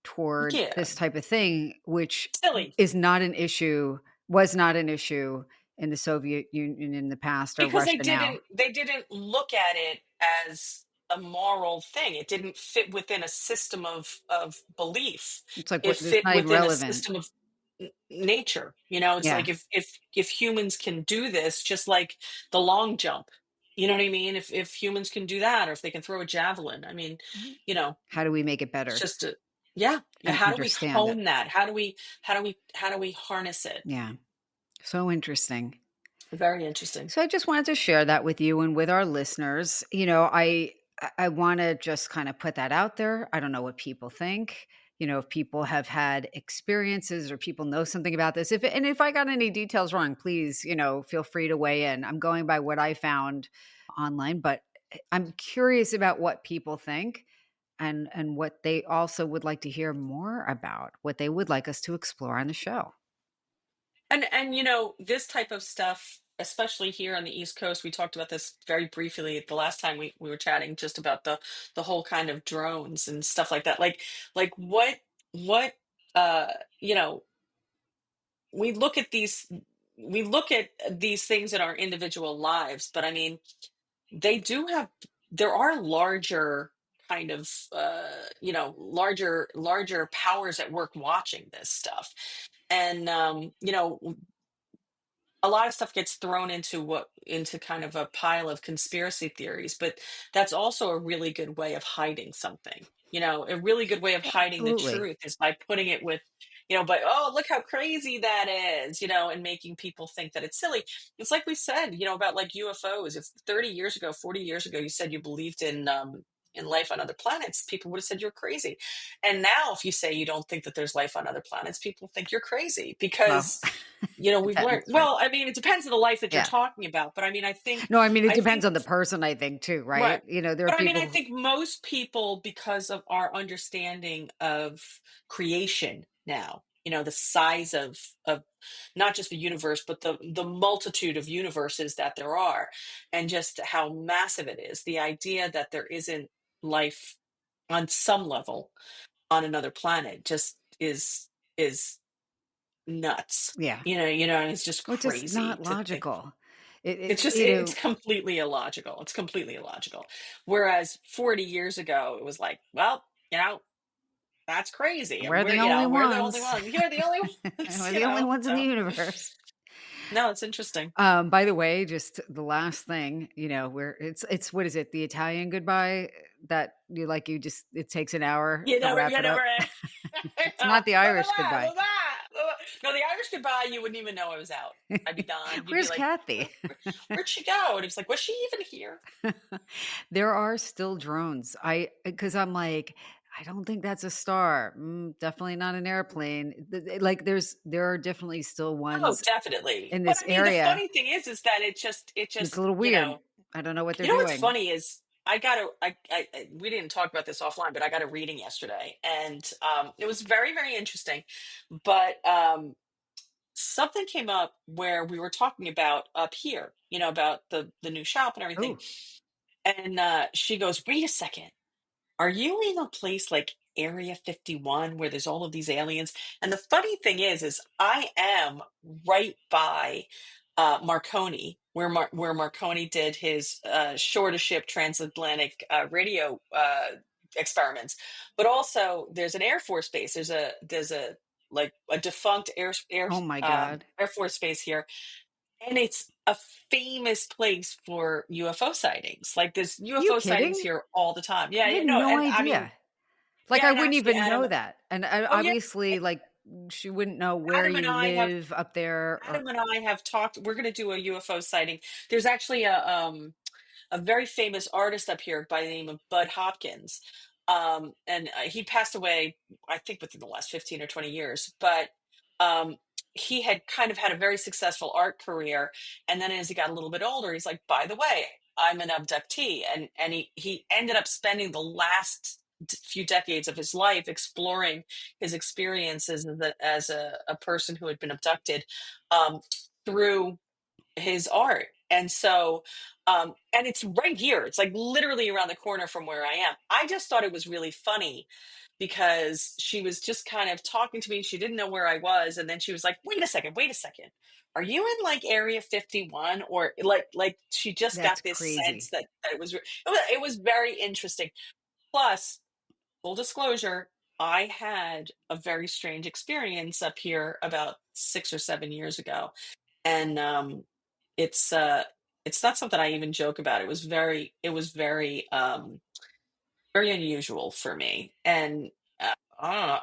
toward yeah, this type of thing, which silly. is not an issue, was not an issue in the Soviet Union in the past or Because Russia now. they didn't look at it as a moral thing. It didn't fit within a system of belief. It's like It what it's fit not even within a relevant. system of nature. You know, it's Yeah. like if humans can do this, just like the long jump. You know what I mean? If humans can do that, or if they can throw a javelin, I mean, Mhm. you know, How do we make it it's better just a yeah, yeah. and How do we understand it? hone that? How do we harness it? Yeah. So interesting. Very interesting. So I just wanted to share that with you and with our listeners. I want to just kind of put that out there. I don't know what people think. If people have had experiences or people know something about this. If I got any details wrong, please, feel free to weigh in. I'm going by what I found online, but I'm curious about what people think and what they also would like to hear more about, what they would like us to explore on the show. And this type of stuff, especially here on the East Coast, we talked about this very briefly the last time we were chatting, just about the whole kind of drones and stuff like that. Like what uh you know we look at these things in our individual lives, but I mean, they do have there are larger kind of larger powers at work watching this stuff. And a lot of stuff gets thrown into kind of a pile of conspiracy theories, but that's also a really good way of hiding something. A really good way of hiding the Absolutely. truth is by putting it with, but oh, look how crazy that is, and making people think that it's silly. It's like we said, about like UFOs. If 30 years ago, 40 years ago, you said you believed in life on other planets, people would have said you're crazy. And now, if you say you don't think that there's life on other planets, people think you're crazy Well, because we've learned. depends, right? Well, I mean, it depends on the life that you're Yeah. talking about, but I mean, No, I mean, it I depends think, on the person, I think, too, right. right? There are But I mean, people I think most people, because of our understanding of creation now, the size of not just the universe, but the multitude of universes that there are, and just how massive it is. The idea that there isn't life on some level on another planet just is nuts. yeah, And it's just which is crazy not to think. logical. It It's just it's completely illogical. It's completely illogical. Whereas 40 years ago, it was like, well, that's crazy. And we're the only we're the only ones. ones. You're the only ones, We're the only ones in the So universe. no, it's interesting. By the way, just the last thing, where it's what is it? The Italian goodbye that you just it takes an hour to wrap You it never up. end. It's not the Irish goodbye. No, the Irish goodbye, you wouldn't even know I was out. I'd be gone. You'd be Where's like, Kathy? Where'd she go? And it's like, was she even here? There are still drones. Because I'm like, I don't think that's a star. Definitely not an airplane. Like there are definitely still Oh, ones definitely. in But this I mean, the area. funny thing is that it It's a just, little weird. I don't know what they're what's doing. funny is we didn't talk about this offline, but I got a reading yesterday, and it was very, very interesting. But something came up where we were talking about up here, about the new shop and everything. Oh, And she goes, "Wait a second. Are you in a place like Area 51 where there's all of these aliens?" And the funny thing is I am right by Marconi, where Marconi did his shore to ship transatlantic radio experiments. But also, there's an Air Force base. There's a like a defunct oh my God. Air Force base here, and it's a famous place for UFO sightings. Like there's You UFO sightings kidding? here all the time. I Yeah, had no, no and I mean, idea. Like, yeah, I and wouldn't actually, even know that, and I oh yeah, obviously, like, she wouldn't know where Adam and you I have live up there or Adam and I have talked. We're going to do a UFO sighting. There's actually a very famous artist up here by the name of Bud Hopkins, and he passed away, I think, within the last 15 or 20 years. But he had kind of had a very successful art career, and then as he got a little bit older, he's like, by the way, I'm an abductee, and he ended up spending the last few decades of his life exploring his experiences as a person who had been abducted, um, through his art. And so, and it's right here. It's like literally around the corner from where I am. I just thought it was really funny because she was just kind of talking to me. She didn't know where I was. And then she was like, wait a second. Are you in like Area 51? Or like she just That's got this crazy. sense that it was very interesting. Plus, full disclosure, I had a very strange experience up here about 6 or 7 years ago, and it's uh it's not something I even joke about. It was very very unusual for me, and I don't know.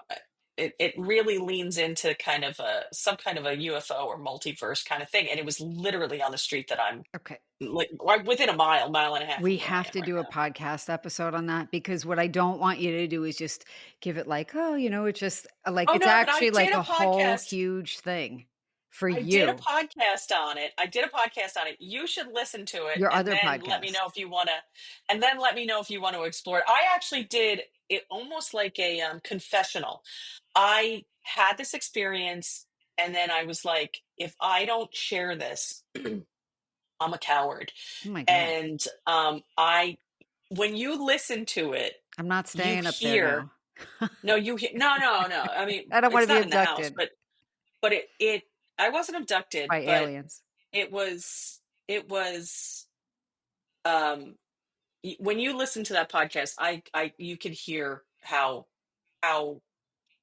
It really leans into kind of some kind of a UFO or multiverse kind of thing, and it was literally on the street that I'm Okay. like within a mile and a half We from where I have am to right do a now. podcast episode on that because what I don't want you to do is just give it like, "Oh, it's just," like, Oh it's no, but actually like a whole huge thing for I did a you, podcast on it. I did a podcast on it. You should listen to it your and other then let me podcast. know if you want to explore it. I actually did it almost like a confessional. I had this experience and then I was like, if I don't share this, I'm a coward. Oh my god. And I when you listen to it, I'm not you staying up there hear now. no, you hear no, no, no. I mean, I don't wanna it's be not in the house, abducted but it I wasn't abducted, by but aliens. it was um when you listen to that podcast, I you can hear how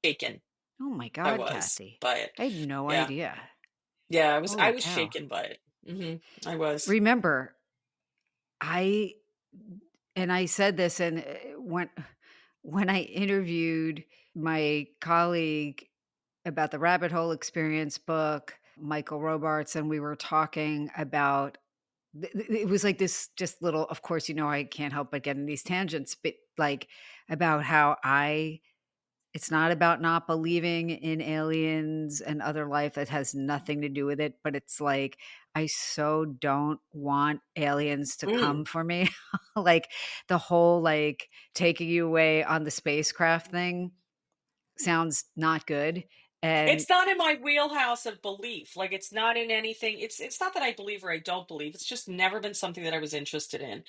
shaken Oh my I god, was Kathy. by it. I had no Yeah. idea. Yeah, I Holy was cow. shaken by it. I was. Remember, I and I said this and, when I interviewed my colleague about the Rabbit Hole Experience book, Michael Robarts, and we were talking about it was like this just little, of course, I can't help but get in these tangents, but like about how it's not about not believing in aliens and other life. That has nothing to do with it, but it's like I so don't want aliens to Mm. come for me. Like the whole like taking you away on the spacecraft thing sounds not good. And It's not in my wheelhouse of belief. Like it's not in anything. It's not that I believe or I don't believe. It's just never been something that I was interested in.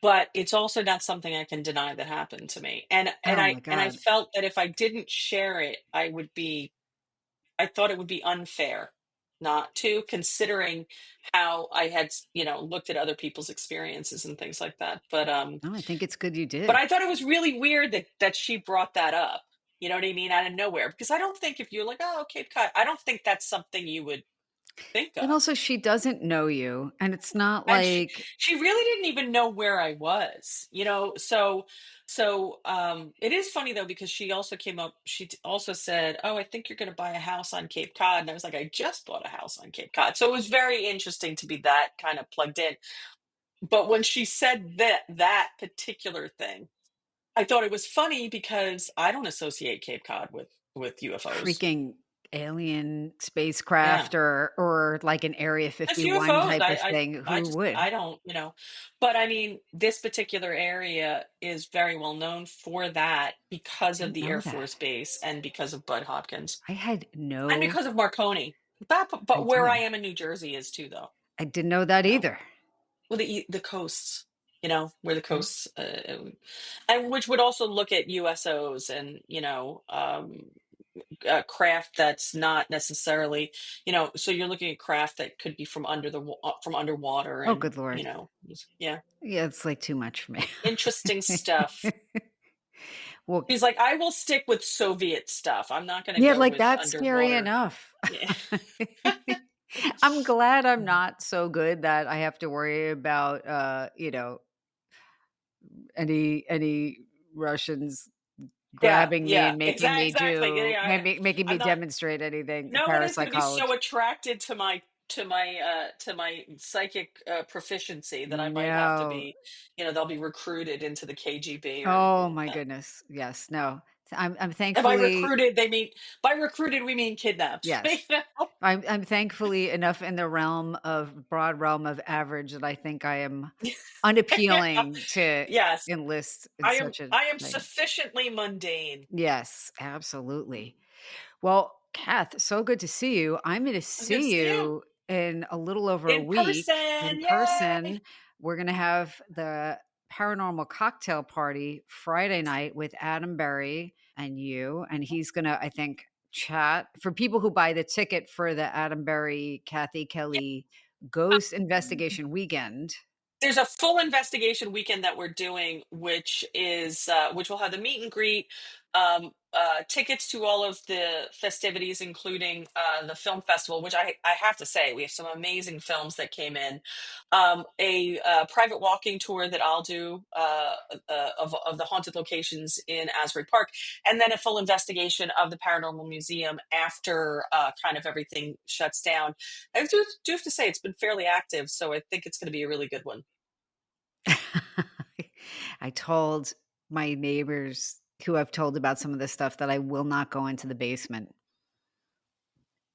But it's also not something I can deny that happened to me. And oh I my and I god. felt that if I didn't share it, I thought it would be unfair not to, considering how I had, looked at other people's experiences and things like that. No, I think it's good you But did. I thought it was really weird that she brought that up. You know what I mean? Out of nowhere, because I don't think if you're like, oh, Cape Cod, I don't think that's something you would think And of. also she doesn't know you, and it's not And she like she really didn't even know where I was, so it is funny though because she also came up also said, "Oh, I think you're going to buy a house on Cape Cod." And I was like, "I just bought a house on Cape Cod." So it was very interesting to be that kind of plugged in. But when she said that particular thing, I thought it was funny because I don't associate Cape Cod with UFOs. freaking alien Yeah. spacecraft or like an Area As 51 UFOs, type of thing. I Who just would? I don't, but I mean, this particular area is very well known for that because of Didn't the know Air that. Force Base and because of Bud Hopkins I had and no because of Marconi. But where I idea. am in New Jersey is too, though. I didn't know that You know, either. well, the coasts, where the Okay. coasts, and which would also look at USOs and craft that's not necessarily, so you're looking at craft that could be from underwater, Oh, and good lord. yeah, Yeah, it's like too much for me. interesting stuff. Well, He's like, I will stick with Soviet stuff. I'm not going to yeah, go like with that's scary underwater. enough. Yeah. I'm glad I'm not so good that I have to worry about any Russians Yeah, grabbing me yeah, and making me exactly. Yeah, do yeah, maybe making me I'm not. demonstrate anything No one is going to be so parapsychology. attracted to my psychic proficiency that I might have to No. be, they'll be recruited into the KGB or Oh anything like my that. goodness. Yes, no. I'm And by thankfully recruited, they mean by recruited, we mean kidnapped. You yes. know? I'm thankfully enough in the broad realm of average that I think I am unappealing to Yes, enlist in I am such a I am thing. sufficiently mundane. Yes, absolutely. Well, Kath, so good to see you. I'm gonna It's good to see see you. you in a little over a In week in person, person. yay! We're gonna have the paranormal cocktail party Friday night with Adam Berry and you, and he's gonna, I think, chat for people who buy the ticket for the Adam Berry, Kathy Kelly Ghost Yeah. Investigation Weekend. There's a full investigation weekend that we're doing, which will have the meet and greet, tickets to all of the festivities, including the film festival. Which I have to say, we have some amazing films that came in. A private walking tour that I'll do of the haunted locations in Asbury Park, and then a full investigation of the Paranormal Museum after kind of everything shuts down. I do have to say it's been fairly active, so I think it's going to be a really good one. I told my neighbors who I've told about some of this stuff that I will not go into the basement.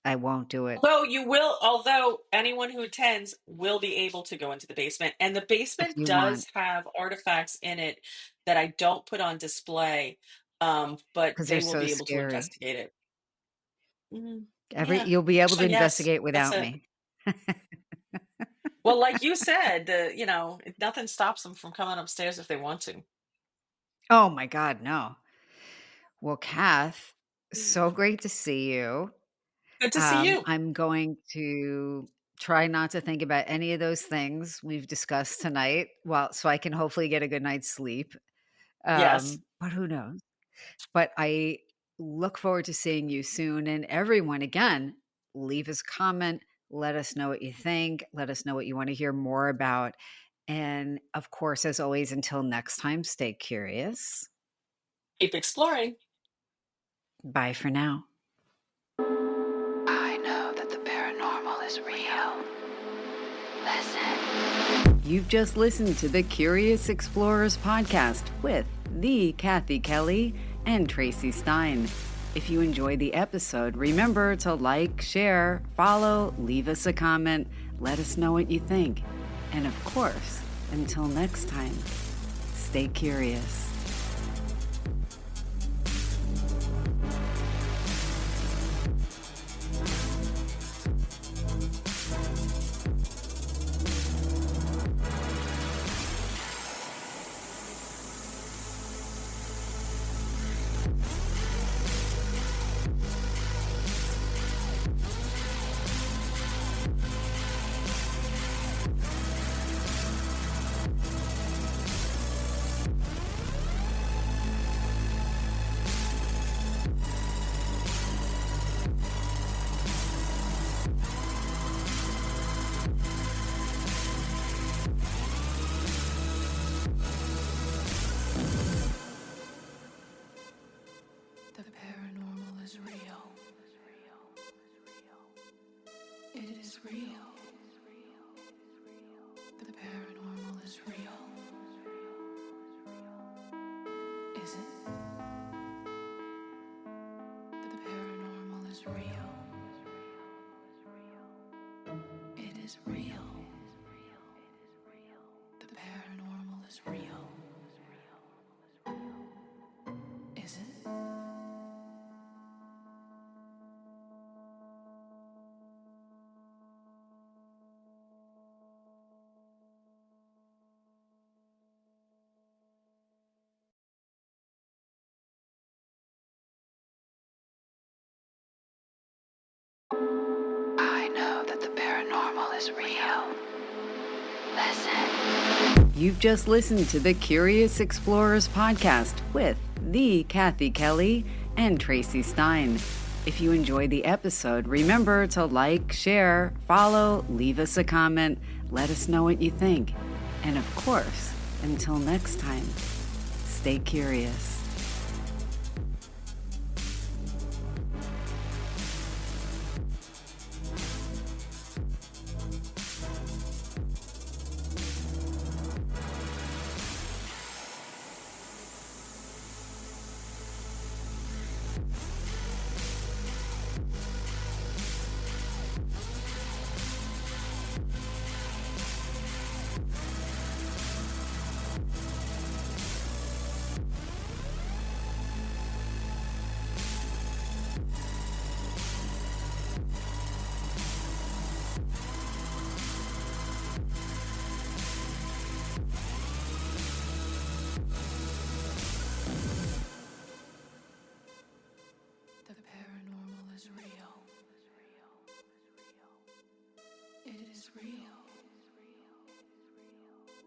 I won't do it. Although anyone who attends will be able to go into the basement, and the If basement you does want, have artifacts in it that I don't put on display, but because 'cause they're they will so be able to scary. investigate it. Every Yeah, You'll be able to actually, yes, investigate that's without it. me. Well, like you said, nothing stops them from coming upstairs if they want to. Oh my god, no. Well, Kath, so great to see you. Good to see you. I'm going to try not to think about any of those things we've discussed tonight, well, so I can hopefully get a good night's sleep, Yes. but who knows? But I look forward to seeing you soon. And everyone, again, leave us a comment. Let us know what you think. Let us know what you want to hear more about. And of course, as always, until next time, stay curious. Keep exploring. Bye for now. I know that the paranormal is real. Listen. You've just listened to the Curious Explorers podcast with the Kathy Kelly and Traci Stein. If you enjoyed the episode, remember to like, share, follow, leave us a comment, let us know what you think. And of course, until next time, stay curious. The paranormal is real. It is real. The paranormal is real. Is it? The paranormal is real. It is real. The paranormal is real. Is it? I know that the paranormal is real. Listen. You've just listened to the Curious Explorers podcast with the Kathy Kelly and Traci Stein. If you enjoyed the episode, remember to like, share, follow, leave us a comment, let us know what you think. And of course, until next time, stay curious. is real.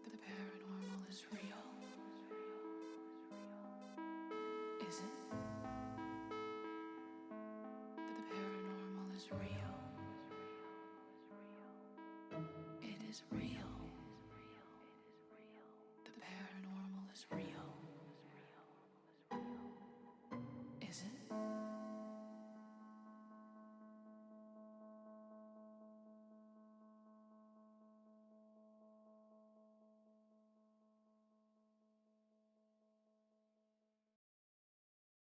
The paranormal is real. Is it? The paranormal is real. It is real.